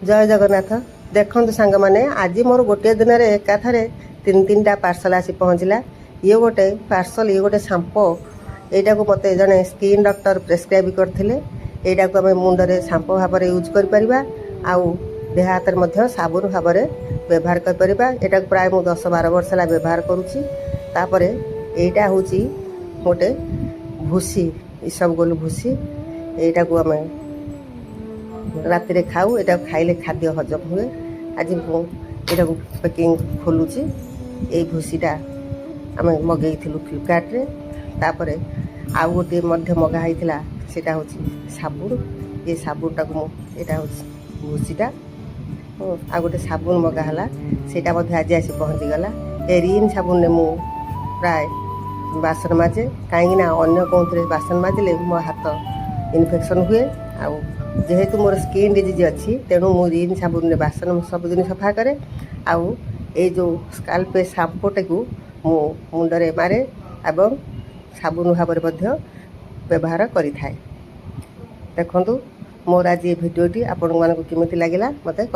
जय जगन्नाथ। देखु सांग मैंने आज मोर गोटे दिन में एकाथरे 3-3टा पार्सल आसी पहुँचला। ये गोटे पार्सल, ये गोटे सांपो, यहाँ को मत जड़े स्किन डॉक्टर प्रेस्क्राइब करते। यहाँ को आम मुंडे सांपो भाव में यूज कर देह हाथ में साबुन भाव में व्यवहार कर। यहाँ प्राय मुझे 10-12 वर्ष है व्यवहार करुँपर। यहाँ हूँ गोटे भूसी, इसबगोल भूसी। यहाँ को आम राति रे खाऊ। यहाँ खाइले खाद्य हजम हुए। आज यहाँ पैकिंग खोलुची। ये भूसीटा आम मगई फ्लिपकार्ट रे। तापर आउ गोटे मगाई सेटा हूँ साबुन। ये साबुनटा को यहाँ हूँ भूसीटा। आ गोटे साबुन मगाला सेटा आज आसी पहुँचीगला। ए रिन साबुन मु प्राय बासन माजे, कहीं अन्य कौन बासन माजिले मो हाथ इन्फेक्शन हुए। आउ जेहेतु मोर स्किन डिजीज अच्छी तेणु मु रिन साबुन बासन सबुदिन सफा करे। आउ ए जो स्काल्पे सांपोटे को मु मुंडरे मारे एवं साबुन भाव में व्यवहार करि थाए। देखंतु मोर आज ये भिडियोटी आपण मानकु केमिति लागिला मते